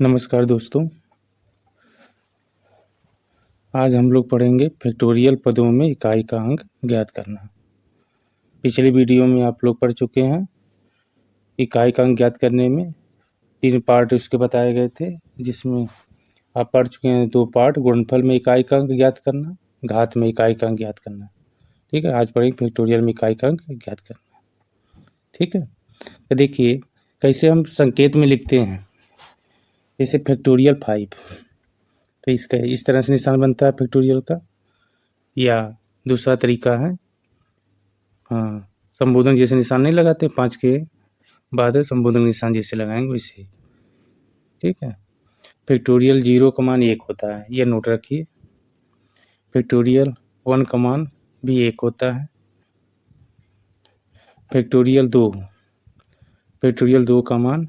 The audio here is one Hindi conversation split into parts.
नमस्कार दोस्तों, आज हम लोग पढ़ेंगे फैक्टोरियल पदों में इकाई का अंक ज्ञात करना। पिछली वीडियो में आप लोग पढ़ चुके हैं। इकाई का अंक ज्ञात करने में 3 पार्ट उसके बताए गए थे, जिसमें आप पढ़ चुके हैं 2 पार्ट, गुणनफल में इकाई का अंक ज्ञात करना, घात में इकाई का अंक ज्ञात करना। ठीक है, आज पढ़ेंगे फैक्टोरियल में इकाई का अंक ज्ञात करना। ठीक है, तो देखिए कैसे हम संकेत में लिखते हैं। जैसे फैक्टोरियल 5, तो इसका इस तरह से निशान बनता है फैक्टोरियल का। या दूसरा तरीका है, हाँ, संबोधन जैसे निशान नहीं लगाते, 5 के बाद संबोधन निशान जैसे लगाएंगे वैसे। ठीक है, फैक्टोरियल 0 का मान 1 होता है, यह नोट रखिए। फैक्टोरियल 1 का मान भी 1 होता है। फैक्टोरियल 2 का मान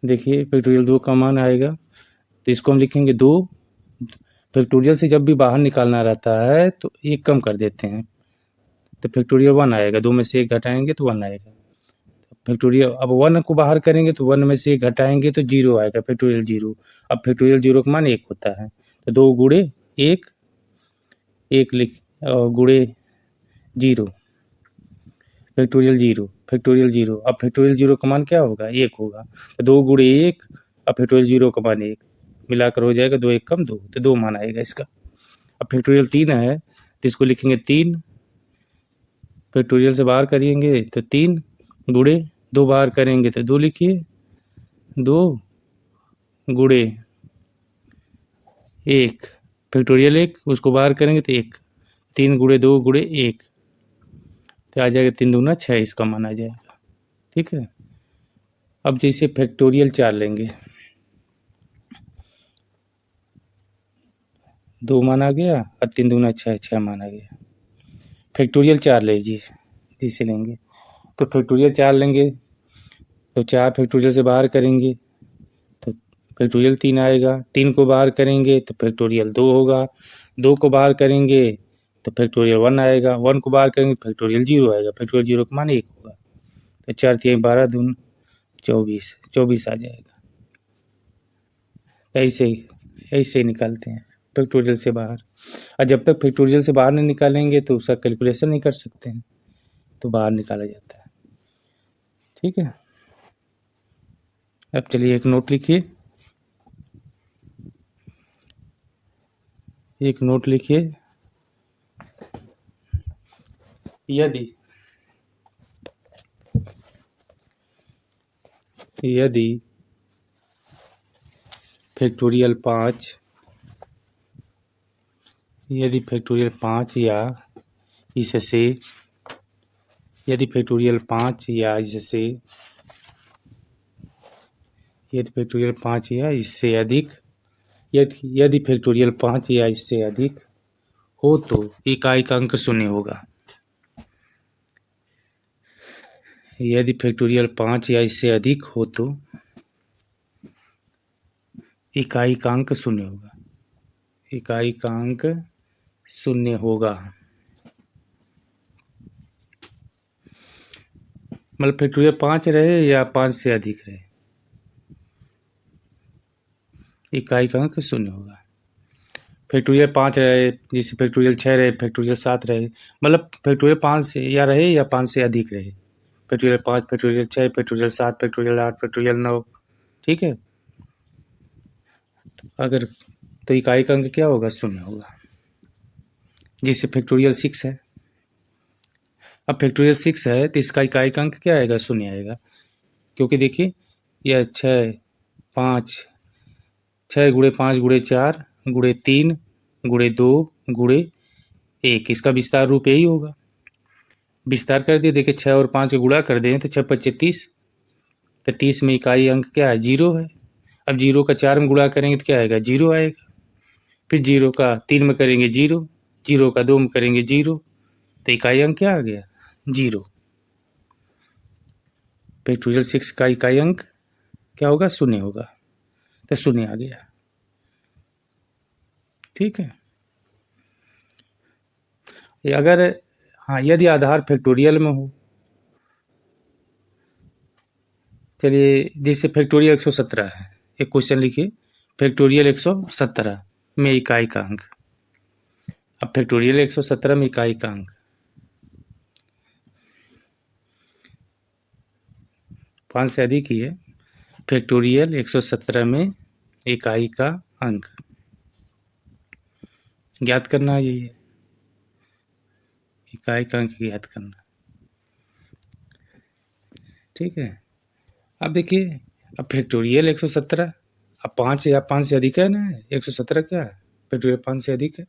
देखिए, फैक्टोरियल 2 का मान आएगा, तो इसको हम लिखेंगे 2। फैक्टोरियल से जब भी बाहर निकालना रहता है तो 1 कम कर देते हैं, तो फैक्टोरियल 1 आएगा। 2 में से 1 घटाएंगे तो 1 आएगा। फैक्टोरियल अब 1 को बाहर करेंगे तो 1 में से 1 घटाएंगे तो 0 आएगा, फैक्टोरियल 0। अब फैक्टोरियल 0 का मान 1 होता है, तो 2 गुणे 1, 1 गुणे 0, फैक्टोरियल 0। अब फैक्टोरियल 0 का मान क्या होगा? 1 होगा, तो 2 गुणे 1, अब फैक्टोरियल 0 का मान 1, मिलाकर हो जाएगा 2 1 कम 2, तो 2 मान आएगा इसका। अब फैक्टोरियल 3 है तो इसको लिखेंगे 3। फैक्टोरियल से बाहर करेंगे तो 3 गुणे 2 बाहर करेंगे तो 2 लिखिए, 2 गुणे 1, फैक्टोरियल 1 उसको बाहर करेंगे तो 1, 3 गुणे 2 गुणे 1, तो आ जाएगा 3 दूना 6, इसका मान आ जाएगा। ठीक है, अब जैसे फैक्टोरियल 4 लेंगे, 2 मान आ गया और 3 दूना 6, 6 मान आ गया। फैक्टोरियल 4 लीजिए, जिसे लेंगे तो फैक्टोरियल 4 लेंगे तो 4 फैक्टोरियल से बाहर करेंगे तो फैक्टोरियल 3 आएगा। 3 को बाहर करेंगे तो फैक्टोरियल 2 होगा। 2 को बाहर करेंगे तो फैक्टोरियल 1 आएगा। 1 को बाहर करेंगे तो फैक्टोरियल 0 आएगा। फैक्टोरियल 0 का मान 1 होगा, तो 4 3 12 दून 24, 24 आ जाएगा। ऐसे ही निकालते हैं फैक्टोरियल से बाहर। और जब तक फैक्टोरियल से बाहर नहीं निकालेंगे तो उसका कैलकुलेशन नहीं कर सकते हैं, तो बाहर निकाला जाता है। ठीक है, अब चलिए एक नोट लिखिए, यदि फैक्टोरियल 5 या इससे यदि फैक्टोरियल 5 या इससे अधिक यदि फैक्टोरियल 5 या इससे अधिक हो तो इकाई का अंक 0 होगा। यदि फैक्टोरियल 5 या इससे अधिक हो तो इकाई का अंक 0 होगा। इकाई का अंक 0 होगा, मतलब फैक्टोरियल 5 रहे या 5 से अधिक रहे, इकाई का अंक 0 होगा। फैक्टोरियल 5 रहे, जैसे फैक्टोरियल 6 रहे, फैक्टोरियल 7 रहे, मतलब फैक्टोरियल 5 से या रहे या 5 से अधिक रहे, factorial 5, factorial 6, factorial 7, factorial 8, factorial 9। ठीक है, अगर तो इकाई का अंक क्या होगा? 0 होगा। जैसे फैक्टोरियल 6 है, अब फैक्टोरियल 6 है तो इसका इकाई का अंक क्या आएगा? 0 आएगा, क्योंकि देखिए यह 6 गुणे 5 गुणे 4 गुणे 3 गुणे 2 गुणे 1, इसका विस्तार रूप यही होगा। विस्तार कर दिए, देखिए 6 और 5 गुणा कर दें तो 6 5 30, तो 30 में इकाई अंक क्या है? 0 है। अब 0 का 4 में गुणा करेंगे तो क्या आएगा? 0 आएगा। फिर 0 का 3 में करेंगे 0, 0 का 2 में करेंगे 0, तो इकाई अंक क्या आ गया? 0। फैक्टोरियल 6 का इकाई अंक क्या होगा? 0 होगा, तो 0 आ गया। ठीक है, अगर हाँ, यदि आधार फैक्टोरियल में हो, चलिए, जैसे फैक्टोरियल 117 है, एक क्वेश्चन लिखिए, फैक्टोरियल 117 में इकाई का अंक। अब फैक्टोरियल 117 में इकाई का अंक 5 से अधिक ही है। फैक्टोरियल 117 में इकाई का अंक ज्ञात करना, यही है, इकाई का अंक ज्ञात करना। ठीक है, अब देखिए, अब फैक्टोरियल 117, अब 5 या 5 से अधिक है ना, 117 क्या है, फैक्टोरियल 5 से अधिक है,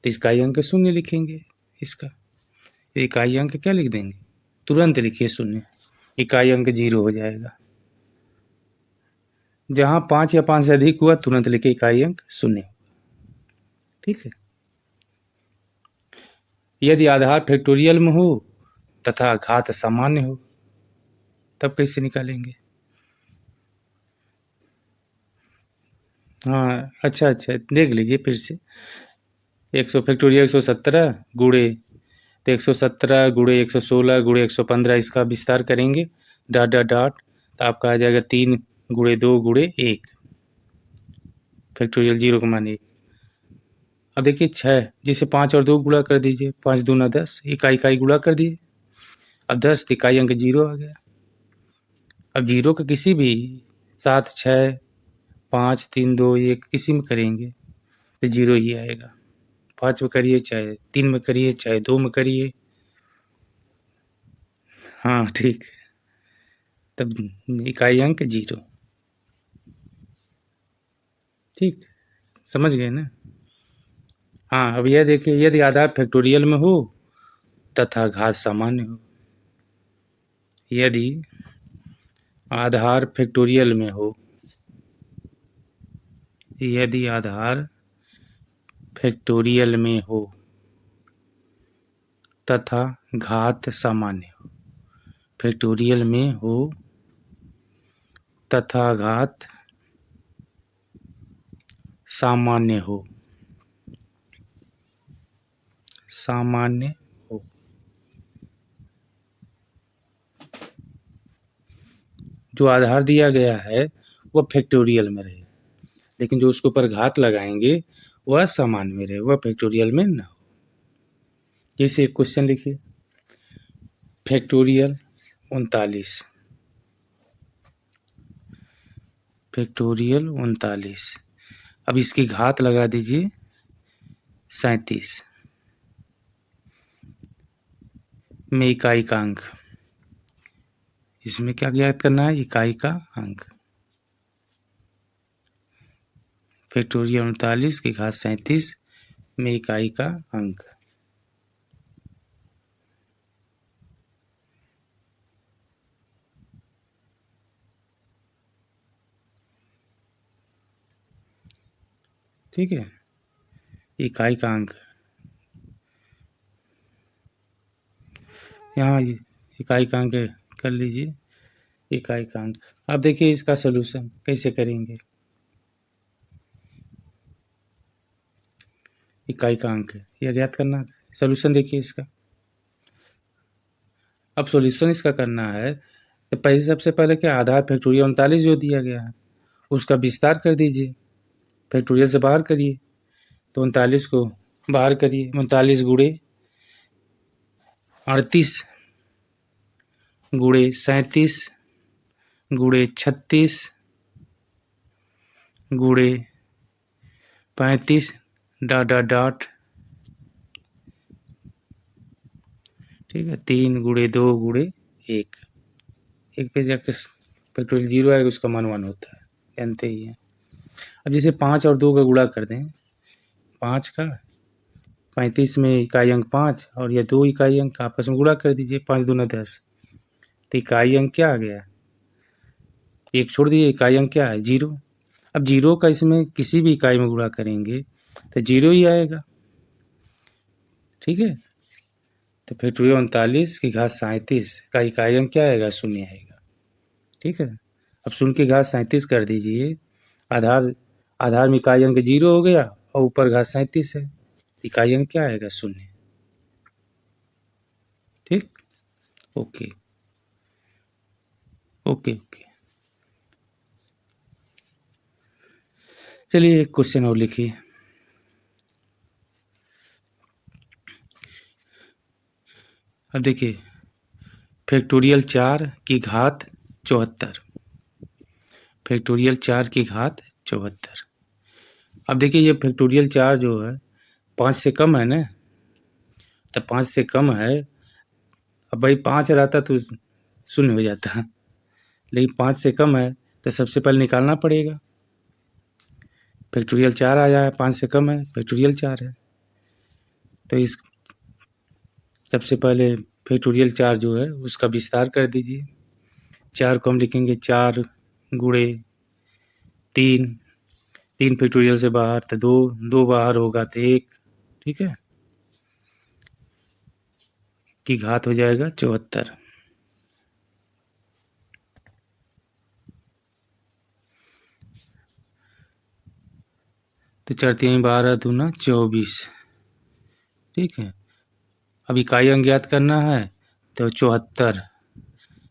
तो इकाई अंक शून्य लिखेंगे इसका। इकाई अंक क्या लिख देंगे, तुरंत लिखिए शून्य, इकाई अंक 0 हो जाएगा। जहाँ 5 या 5 से अधिक हुआ तुरंत लिखिए इकाई अंक शून्य। ठीक है, यदि आधार फैक्टोरियल में हो तथा घात सामान्य हो, तब कैसे निकालेंगे। हाँ, अच्छा देख लीजिए फिर से। 100 फैक्टोरियल 117 गुणे, तो 117 गुणे 116 गुणे 115, इसका विस्तार करेंगे, डॉट डॉट डॉट, तो आपका आ जाएगा 3 गुणे 2 गुणे 1, फैक्टोरियल 0 का मान 1। अब देखिए 6, जिसे 5 और 2 गुणा कर दीजिए, 5 दूना 10, इकाई गुणा कर दिए, अब 10, तो इकाई अंक 0 आ गया। अब 0 का किसी भी 7, 6, 5, 3, 2, 1 किसी में करेंगे तो 0 ही आएगा। 5 में करिए, चाहे 3 में करिए, चाहे 2 में करिए। हाँ ठीक, तब इकाई अंक 0। ठीक, समझ गए ना। हाँ, अब यह देखिए, यदि आधार फैक्टोरियल में हो तथा घात सामान्य हो, यदि आधार फैक्टोरियल में हो, यदि आधार फैक्टोरियल में हो तथा घात सामान्य हो, फैक्टोरियल में हो तथा घात सामान्य हो, सामान्य हो, जो आधार दिया गया है वह फैक्टोरियल में रहे, लेकिन जो उसके ऊपर घात लगाएंगे वह सामान्य में रहे, वह फैक्टोरियल में न हो। जैसे एक क्वेश्चन लिखिए, फैक्टोरियल 39, फैक्टोरियल 39, अब इसकी घात लगा दीजिए 37 में इकाई का अंक। इसमें क्या ज्ञात करना है, इकाई का अंक। फैक्टोरियल 39 की घात 37 में इकाई का अंक। ठीक है, इकाई का अंक यहाँ इकाई का अंक कर लीजिए, इकाई का अंक। अब देखिए इसका सलूशन कैसे करेंगे। इकाई का अंक यह ज्ञात करना, सलूशन देखिए इसका। अब सॉल्यूशन इसका करना है तो पहले, सबसे पहले क्या, आधार फैक्टोरियल 39 जो दिया गया है उसका विस्तार कर दीजिए, फैक्टोरियल से बाहर करिए, तो 39 को बाहर करिए, 39 गुणे 38 गुणे 37 गुणे 36 गुणे 35 डॉट डॉट डॉट। ठीक है, 3 गुणे 2 गुणे 1, एक पे जाके फैक्टोरियल 0 आएगा, उसका मान 1 होता है, जानते ही हैं। अब जैसे 5 और 2 का गुणा कर दें, 5 का 35 में इकाई अंक 5 और यह 2 इकाई अंक आपस में गुणा कर दीजिए, 5 दूना 10, तो इकाई अंक क्या आ गया, 1 छोड़ दिए, इकाई अंक क्या है, 0। अब 0 का इसमें किसी भी इकाई में गुणा करेंगे तो 0 ही आएगा। ठीक है, तो फैक्टोरियल 39 की घात 37 का इकाई अंक क्या आएगा, 0 आएगा। ठीक है, अब 0 की घात 37 कर दीजिए, आधार में इकाई अंक 0 हो गया और ऊपर घात 37 है, इकाई अंक क्या आएगा, 0। ठीक, ओके। Okay okay. चलिए एक क्वेश्चन और लिखिए। अब देखिए, फैक्टोरियल 4 की घात 74, फैक्टोरियल 4 की घात 74। अब देखिए ये फैक्टोरियल 4 जो है 5 से कम है ना, तो 5 से कम है। अब भाई 5 रहता तो शून्य हो जाता, लेकिन 5 से कम है तो सबसे पहले निकालना पड़ेगा। फैक्टोरियल 4 आया है, 5 से कम है, फैक्टोरियल 4 है, तो इस सबसे पहले फैक्टोरियल 4 जो है उसका विस्तार कर दीजिए। 4 को हम लिखेंगे 4 गुणे 3, 3 फैक्टोरियल से बाहर तो 2, 2 बाहर होगा तो 1, ठीक है, की घात हो जाएगा 74। तो 4 3 12 दूना 24, ठीक है। अब इकाई अंक ज्ञात करना है तो 74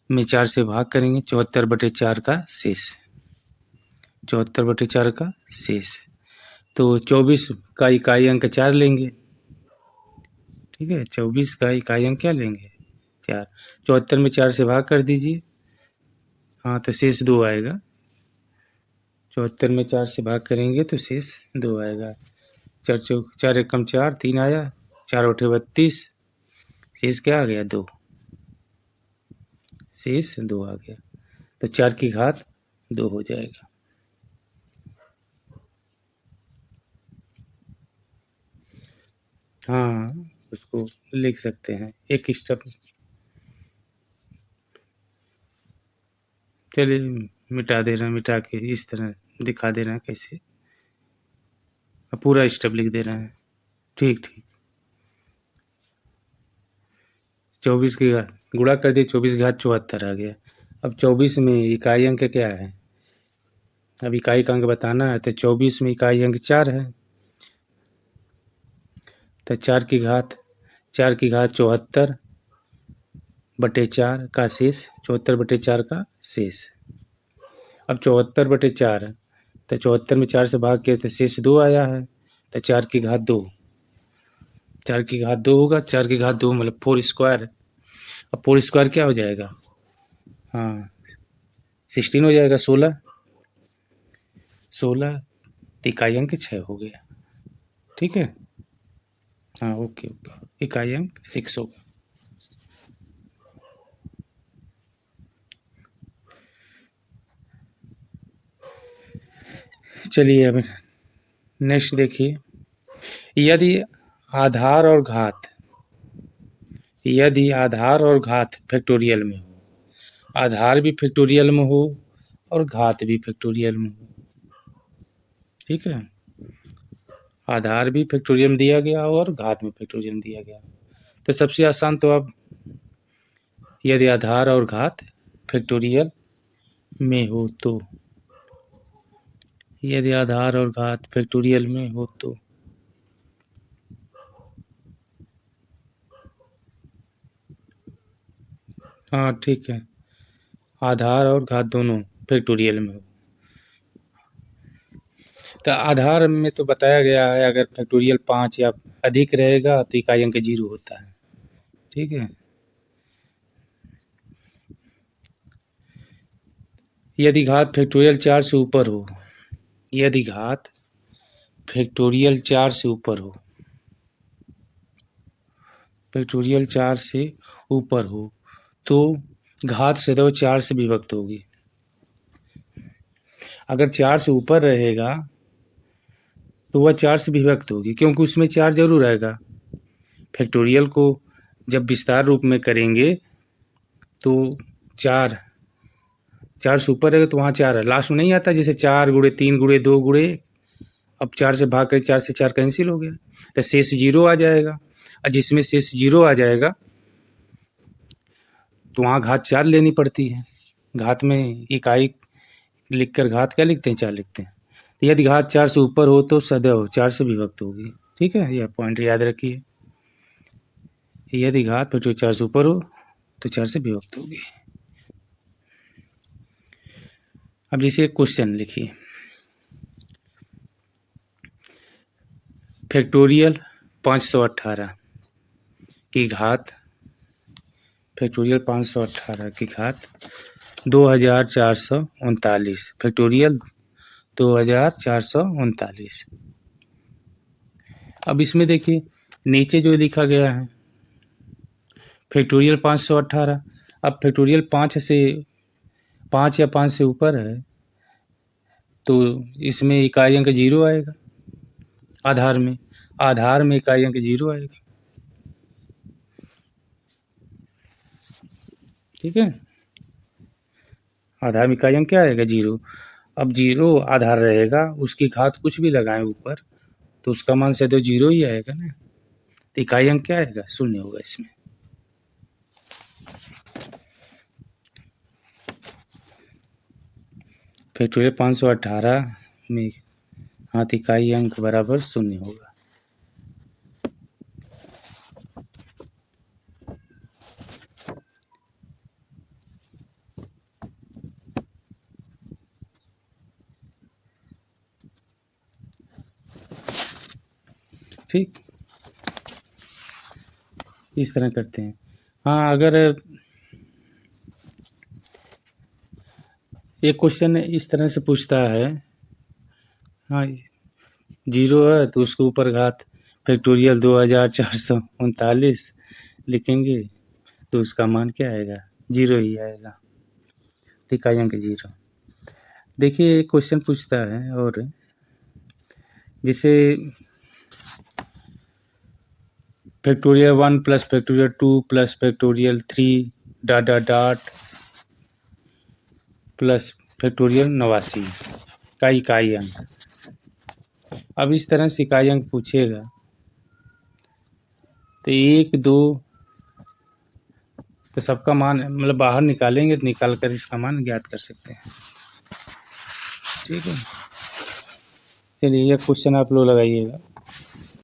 में 4 से भाग करेंगे, 74/4 का शेष, 74/4 का शेष। तो 24 का इकाई अंक 4 लेंगे, ठीक है, 24 का इकाई अंक क्या लेंगे 4। 74 में 4 से भाग कर दीजिए, हाँ तो शेष 2 आएगा। 74 में 4 से भाग करेंगे तो शेष 2 आएगा। 4 एकम 4, 3 आया, 4 बटे 32, शेष क्या आ गया 2, शेष 2 आ गया। तो 4 की घात 2 हो जाएगा। हाँ उसको लिख सकते हैं एक स्टेप। चलिए मिटा दे रहे हैं, मिटा के इस तरह दिखा दे रहे हैं कैसे, अब पूरा स्टेप लिख दे रहे हैं। ठीक ठीक। 24 की घात गुणा कर दिए, 24 की घात 74 आ गया। अब 24 में इकाई अंक क्या है, अब इकाई का अंक बताना है तो 24 में इकाई अंक 4 है, तो 4 की घात 74/4 का शेष, 74/4 का शेष। अब 74/4, तो 74 में 4 से भाग किया तो शेष 2 आया है, तो 4 की घात 2, 4 की घात 2 होगा, 4 की घात 2 मतलब 4 स्क्वायर। अब 4 स्क्वायर क्या हो जाएगा, हाँ 16 हो जाएगा, 16, 16 तो इकाई अंक 6 हो गया, ठीक है। हाँ ओके ओके, इकाई अंक 6 होगा। चलिए अब नेक्स्ट देखिए, यदि आधार और घात, यदि आधार और घात फैक्टोरियल में हो, आधार भी फैक्टोरियल में हो और घात भी फैक्टोरियल में हो, ठीक है, आधार भी फैक्टोरियल में दिया गया और घात में फैक्टोरियल में दिया गया, तो सबसे आसान तो अब यदि आधार और घात फैक्टोरियल में हो तो, यदि आधार और घात फैक्टोरियल में हो तो, हाँ ठीक है, आधार और घात दोनों फैक्टोरियल में हो। तो आधार में तो बताया गया है अगर फैक्टोरियल 5 या अधिक रहेगा तो इकाई अंक 0 होता है, ठीक है। यदि घात फैक्टोरियल 4 से ऊपर हो, यदि घात फैक्टोरियल 4 से ऊपर हो, फैक्टोरियल 4 से ऊपर हो तो घात सदैव 4 से विभक्त होगी। अगर 4 से ऊपर रहेगा तो वह 4 से विभक्त होगी, क्योंकि उसमें 4 जरूर आएगा। फैक्टोरियल को जब विस्तार रूप में करेंगे तो 4 से ऊपर रहेगा तो वहाँ 4 है, लास्ट में नहीं आता जैसे 4 गुणे 3 गुणे 2 गुणे, अब 4 से भाग कर 4 से 4 कैंसिल हो गया तो शेष 0 आ जाएगा, और जिसमें शेष 0 आ जाएगा तो वहाँ घात 4 लेनी पड़ती है। घात में इकाई लिखकर घात क्या लिखते हैं, 4 लिखते हैं। तो यदि घात 4 से ऊपर हो तो सदैव 4 से विभक्त होगी, ठीक है, यह पॉइंट याद रखिए। यदि घात 4 से ऊपर हो तो 4 से विभक्त होगी। अब जैसे क्वेश्चन लिखिए, फैक्टोरियल 518 की घात, फैक्टोरियल 518 की घात 2439, फैक्टोरियल 2439। अब इसमें देखिए नीचे जो लिखा गया है फैक्टोरियल 518, अब फैक्टोरियल 5 या 5 से ऊपर है तो इसमें इकाई अंक 0 आएगा। आधार में इकाई अंक 0 आएगा। ठीक है, आधार में इकाई अंक क्या आएगा? 0। अब 0 आधार रहेगा, उसकी घात कुछ भी लगाएं ऊपर तो उसका मान से तो 0 ही आएगा ना, तो इकाई अंक क्या आएगा? 0 होगा इसमें। फैक्टोरियल 518 में हाथ इकाई अंक बराबर 0 होगा। ठीक, इस तरह करते हैं। हाँ, अगर एक क्वेश्चन इस तरह से पूछता है, हाँ 0 है तो उसके ऊपर घात फैक्टोरियल 2439 लिखेंगे तो उसका मान क्या आएगा? 0 ही आएगा, इकाई अंक 0। देखिए क्वेश्चन पूछता है और जैसे factorial 1 plus factorial 2 plus factorial 3 dot dot dot plus factorial 89 का इकाई अंक। अब इस तरह से इकाई अंक पूछेगा तो 1 2 तो सबका मान मतलब बाहर निकालेंगे तो निकाल कर इसका मान ज्ञात कर सकते हैं। ठीक है, चलिए यह क्वेश्चन आप लोग लगाइएगा।